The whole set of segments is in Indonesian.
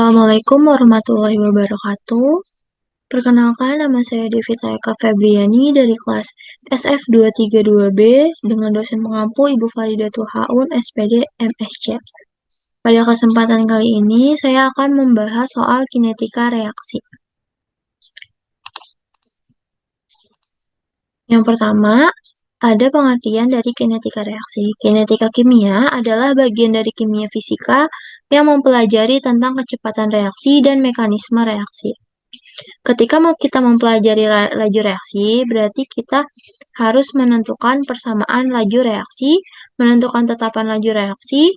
Assalamualaikum warahmatullahi wabarakatuh. Perkenalkan, nama saya Devita Eka Febriani dari kelas SF232B dengan dosen pengampu Ibu Faridatul Haun, SPD, MSc. Pada kesempatan kali ini, saya akan membahas soal kinetika reaksi. Yang pertama, ada pengertian dari kinetika reaksi. Kinetika kimia adalah bagian dari kimia fisika yang mempelajari tentang kecepatan reaksi dan mekanisme reaksi. Ketika kita mempelajari laju reaksi, berarti kita harus menentukan persamaan laju reaksi, menentukan tetapan laju reaksi,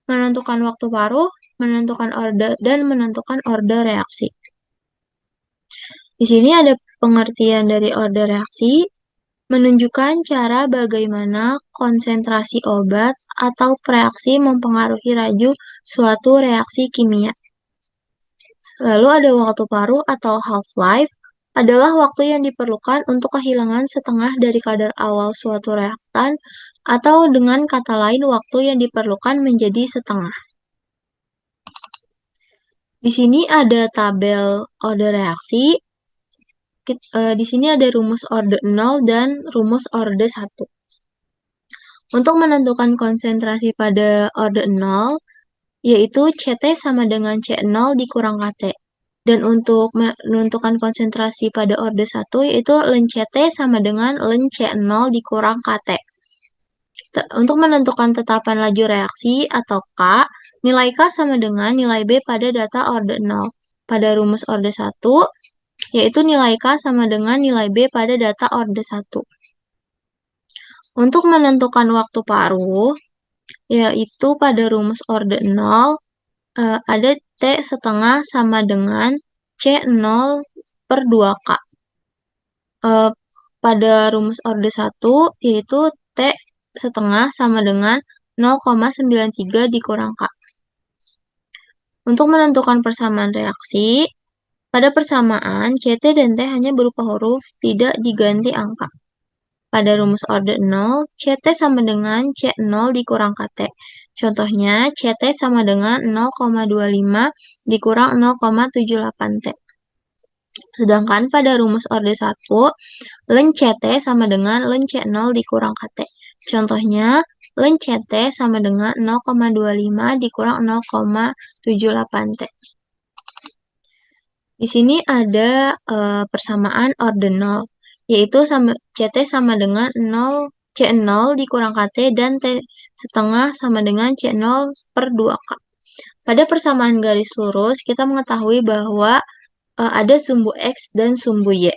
menentukan waktu paruh, menentukan order, dan menentukan order reaksi. Di sini ada pengertian dari order reaksi, menunjukkan cara bagaimana konsentrasi obat atau reaksi mempengaruhi laju suatu reaksi kimia. Lalu ada waktu paruh atau half-life, adalah waktu yang diperlukan untuk kehilangan setengah dari kadar awal suatu reaktan, atau dengan kata lain waktu yang diperlukan menjadi setengah. Di sini ada tabel order reaksi. Di sini ada rumus order 0 dan rumus order 1. Untuk menentukan konsentrasi pada order 0, yaitu CT sama dengan C0 dikurang KT. Dan untuk menentukan konsentrasi pada order 1, yaitu ln CT sama dengan ln C0 dikurang KT. Untuk menentukan tetapan laju reaksi atau K, nilai K sama dengan nilai B pada data order 0. Pada rumus order 1, yaitu nilai K sama dengan nilai B pada data order 1. Untuk menentukan waktu paruh, yaitu pada rumus order 0, ada T setengah sama dengan C0 per 2K. Pada rumus order 1, yaitu T setengah sama dengan 0,93 dikurang K. Untuk menentukan persamaan reaksi, pada persamaan CT dan T hanya berupa huruf, tidak diganti angka. Pada rumus order 0, CT sama dengan C0 dikurang KT. Contohnya, CT sama dengan 0,25 dikurang 0,78 T. Sedangkan pada rumus order 1, ln CT sama dengan ln C0 dikurang KT. Contohnya, ln CT sama dengan 0,25 dikurang 0,78 T. Di sini ada persamaan order 0, yaitu CT sama dengan C0 dikurang KT dan T setengah sama dengan C0 per 2K. Pada persamaan garis lurus, kita mengetahui bahwa ada sumbu X dan sumbu Y.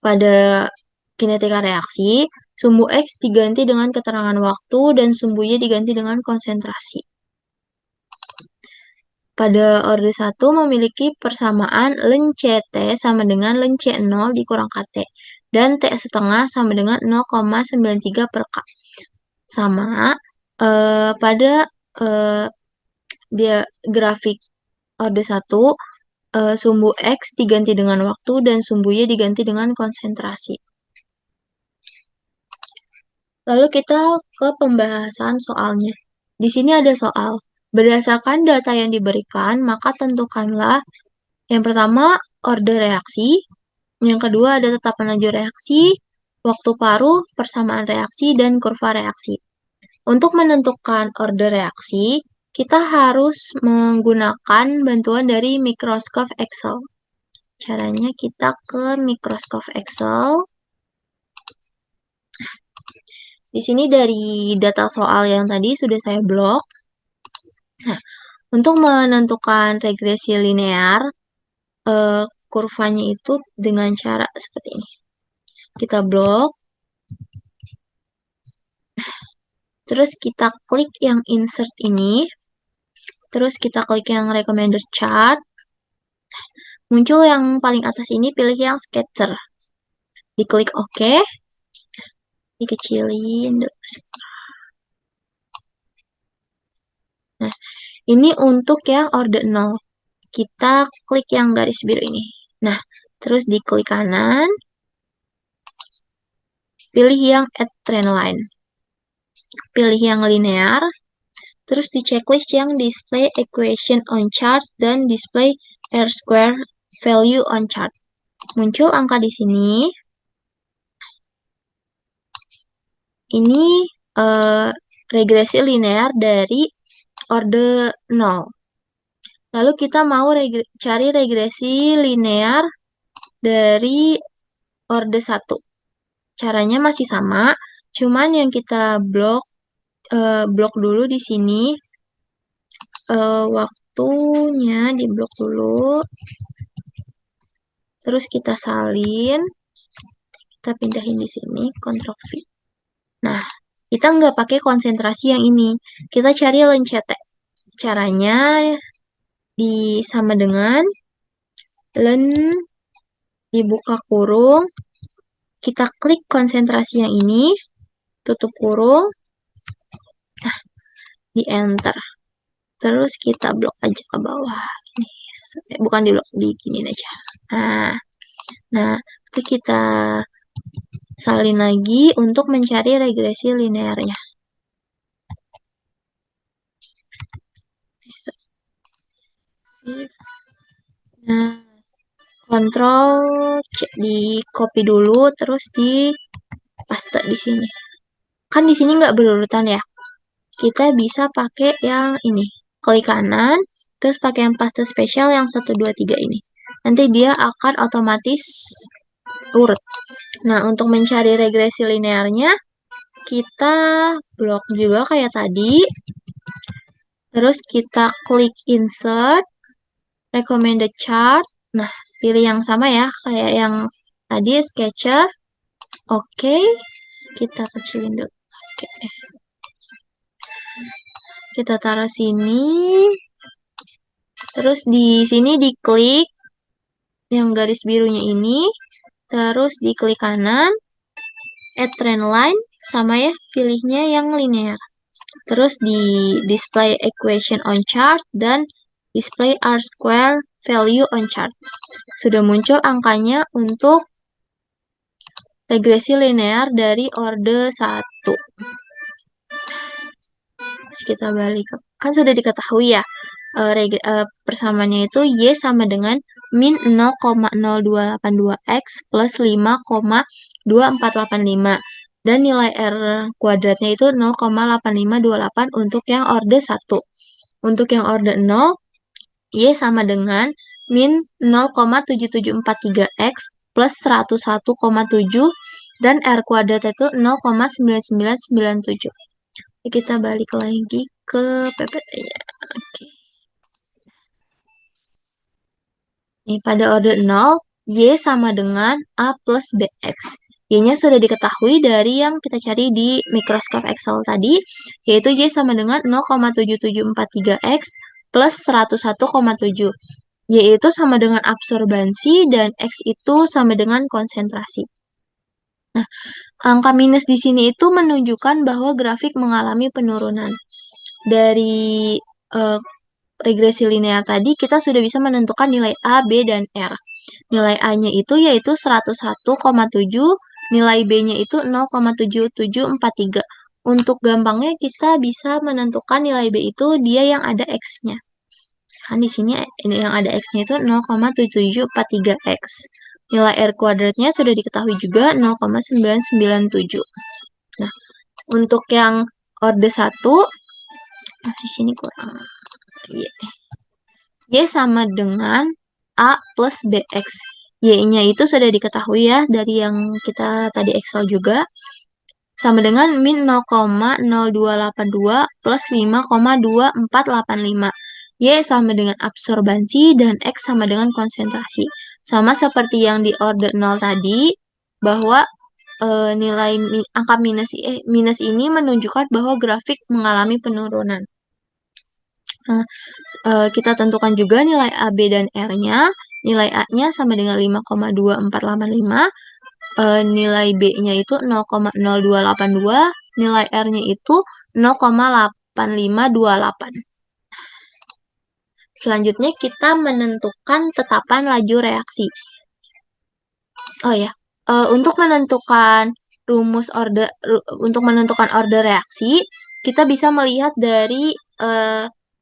Pada kinetika reaksi, sumbu X diganti dengan keterangan waktu dan sumbu Y diganti dengan konsentrasi. Pada order 1 memiliki persamaan ln CT sama dengan ln C0 dikurang KT. Dan T setengah sama dengan 0,93 per K. Sama pada dia grafik order 1, sumbu X diganti dengan waktu dan sumbu Y diganti dengan konsentrasi. Lalu kita ke pembahasan soalnya. Di sini ada soal. Berdasarkan data yang diberikan, maka tentukanlah yang pertama order reaksi, yang kedua ada tetapan laju reaksi, waktu paruh, persamaan reaksi, dan kurva reaksi. Untuk menentukan order reaksi, kita harus menggunakan bantuan dari mikroskop Excel. Caranya kita ke mikroskop Excel. Di sini dari data soal yang tadi sudah saya blok. Nah, untuk menentukan regresi linear, kurvanya itu dengan cara seperti ini. Kita blok. Terus kita klik yang insert ini. Terus kita klik yang recommended chart. Muncul yang paling atas ini, pilih yang scatter. Diklik OK. Dikecilin. Nah, ini untuk yang order 0. Kita klik yang garis biru ini. Nah, terus diklik kanan. Pilih yang add trend line. Pilih yang linear. Terus di checklist yang display equation on chart dan display R square value on chart. Muncul angka di sini. Ini regresi linear dari orde 0. Lalu kita mau cari regresi linear dari orde 1. Caranya masih sama, cuman yang kita blok dulu di sini. Waktunya di blok dulu. Terus kita salin. Kita pindahin di sini, Ctrl V. Nah, kita nggak pakai konsentrasi yang ini. Kita cari lencete. Caranya sama dengan len dibuka kurung, kita klik konsentrasi yang ini, tutup kurung, nah, di enter. Terus kita blok aja ke bawah. Bukan di blok, di gini aja. Nah, itu kita salin lagi untuk mencari regresi linearnya. Nah, Ctrl C, di copy dulu, terus di paste di sini. Kan di sini nggak berurutan ya. Kita bisa pakai yang ini. Klik kanan, terus pakai yang paste spesial yang 1, 2, 3 ini. Nanti dia akan otomatis urut. Nah, untuk mencari regresi linearnya, kita blok juga kayak tadi. Terus kita klik insert, recommended chart. Nah, pilih yang sama ya, kayak yang tadi, sketcher. Oke, kita kecilin dulu. Oke. Kita taruh sini. Terus di sini diklik yang garis birunya ini. Terus diklik kanan. Add trend line. Sama ya, pilihnya yang linear. Terus di display equation on chart dan display R square value on chart. Sudah muncul angkanya untuk regresi linear dari orde 1. Terus kita balik. Kan sudah diketahui ya, persamaannya itu Y sama dengan min 0,0282X plus 5,2485. Dan nilai R kuadratnya itu 0,8528 untuk yang orde 1. Untuk yang orde 0, Y sama dengan min 0,7743X plus 101,7 dan R kuadrat itu 0,9997. Kita balik lagi ke PPT-nya. Oke. Ini pada orde 0, Y sama dengan A plus BX. Y-nya sudah diketahui dari yang kita cari di Microsoft Excel tadi, yaitu Y sama dengan 0,7743X plus 101,7. Y itu sama dengan absorbansi dan X itu sama dengan konsentrasi. Nah, angka minus di sini itu menunjukkan bahwa grafik mengalami penurunan. Dari regresi linear tadi, kita sudah bisa menentukan nilai A, B, dan R. Nilai A-nya itu yaitu 101,7, nilai B-nya itu 0,7743. Untuk gampangnya kita bisa menentukan nilai B itu dia yang ada X-nya. Kan di sini ini yang ada X-nya itu 0,7743X. Nilai R kuadratnya sudah diketahui juga 0,997. Nah, untuk yang orde 1, di sini kurang. Y sama dengan A plus BX. Y-nya itu sudah diketahui ya dari yang kita tadi Excel juga. Sama dengan min 0,0282 plus 5,2485. Y sama dengan absorbansi dan X sama dengan konsentrasi. Sama seperti yang di orde 0 tadi, bahwa nilai angka minus ini menunjukkan bahwa grafik mengalami penurunan. Nah, kita tentukan juga nilai A, B, dan R-nya. Nilai A-nya sama dengan 5,2485. Nilai B-nya itu 0,0282. Nilai R-nya itu 0,8528. Selanjutnya kita menentukan tetapan laju reaksi. Oh ya, untuk menentukan untuk menentukan order reaksi, kita bisa melihat dari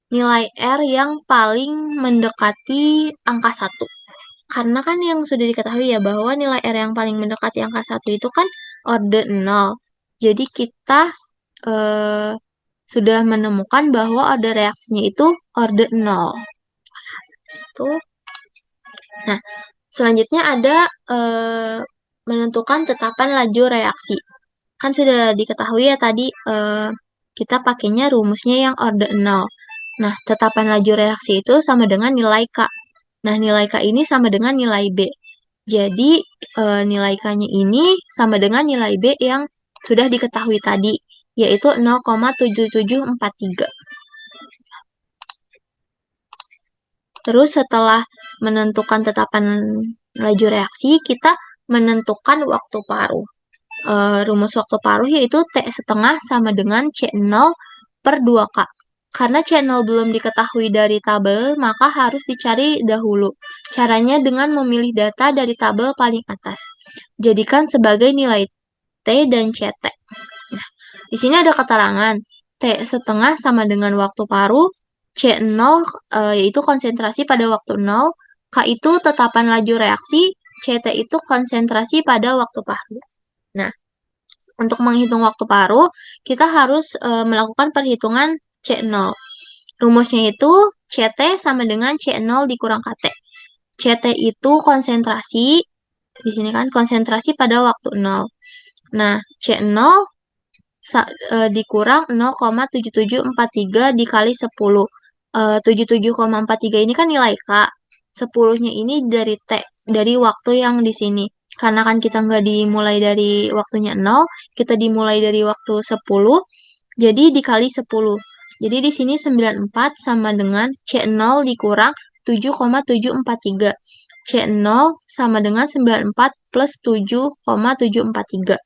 nilai R yang paling mendekati angka 1. Karena kan yang sudah diketahui ya bahwa nilai R yang paling mendekati angka 1 itu kan order 0. Jadi kita eh, sudah menemukan bahwa order reaksinya itu order 0. Itu. Nah, selanjutnya ada menentukan tetapan laju reaksi. Kan sudah diketahui ya tadi kita pakainya rumusnya yang order 0. Nah, tetapan laju reaksi itu sama dengan nilai K. Nah, nilai K ini sama dengan nilai B. Jadi, nilai K-nya ini sama dengan nilai B yang sudah diketahui tadi, yaitu 0,7743. Terus setelah menentukan tetapan laju reaksi, kita menentukan waktu paruh. Rumus waktu paruh yaitu T setengah sama dengan C0 per 2K. Karena C0 belum diketahui dari tabel, maka harus dicari dahulu. Caranya dengan memilih data dari tabel paling atas. Jadikan sebagai nilai T dan CT. Nah, di sini ada keterangan T setengah sama dengan waktu paruh, C0 yaitu konsentrasi pada waktu 0, K itu tetapan laju reaksi, CT itu konsentrasi pada waktu paruh. Nah, untuk menghitung waktu paruh, kita harus melakukan perhitungan C0. Rumusnya itu CT sama dengan C0 dikurang KT. CT itu konsentrasi, di sini kan konsentrasi pada waktu 0. Nah, C0 dikurang 0,7743 dikali 10. 77,43 ini kan nilai K. 10-nya ini dari T, dari waktu yang di sini. Karena kan kita nggak dimulai dari waktunya 0, kita dimulai dari waktu 10, jadi dikali 10. Jadi di sini 94 sama dengan C0 dikurang 7,743. C0 sama dengan 94 plus 7,743.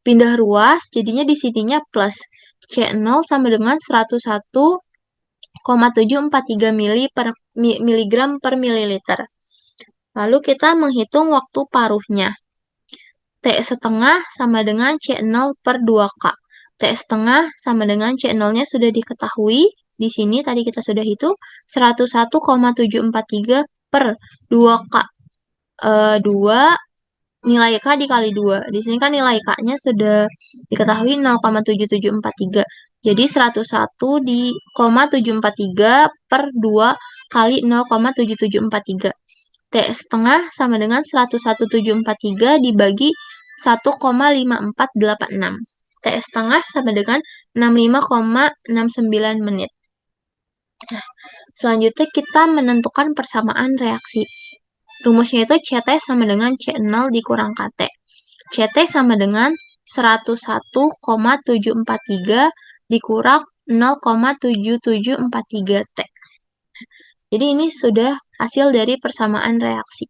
Pindah ruas, jadinya di sininya plus. C0 sama dengan 101,743 miligram per mililiter. Lalu kita menghitung waktu paruhnya. T setengah sama dengan C0 per 2K. T setengah sama dengan C0-nya sudah diketahui. Di sini tadi kita sudah hitung 101,743 per 2K. 2 nilai K dikali 2. Di sini kan nilai K-nya sudah diketahui 0,7743. Jadi 101,743 per 2 kali 0,7743. T setengah sama dengan 101,743 dibagi 1,5486. T setengah sama dengan 65,69 menit. Nah, selanjutnya kita menentukan persamaan reaksi. Rumusnya itu CT sama dengan C0 dikurang KT. CT sama dengan 101,743 dikurang 0,7743 T. Jadi ini sudah hasil dari persamaan reaksi.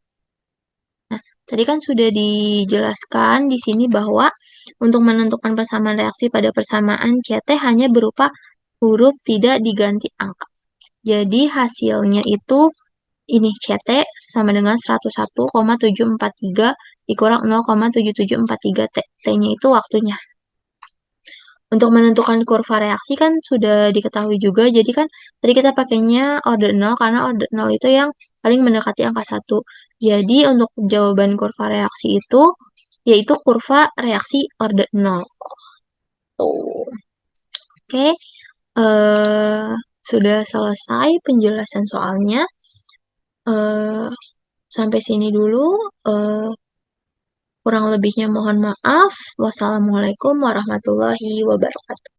Nah, tadi kan sudah dijelaskan di sini bahwa untuk menentukan persamaan reaksi pada persamaan CT hanya berupa huruf tidak diganti angka. Jadi hasilnya itu ini CT sama dengan 101,743 dikurang 0,7743 T. T-nya itu waktunya. Untuk menentukan kurva reaksi kan sudah diketahui juga. Jadi kan tadi kita pakainya order 0 karena order 0 itu yang paling mendekati angka 1. Jadi untuk jawaban kurva reaksi itu yaitu kurva reaksi order 0. Oke. Sudah selesai penjelasan soalnya. Sampai sini dulu. Kurang lebihnya mohon maaf. Wassalamualaikum warahmatullahi wabarakatuh.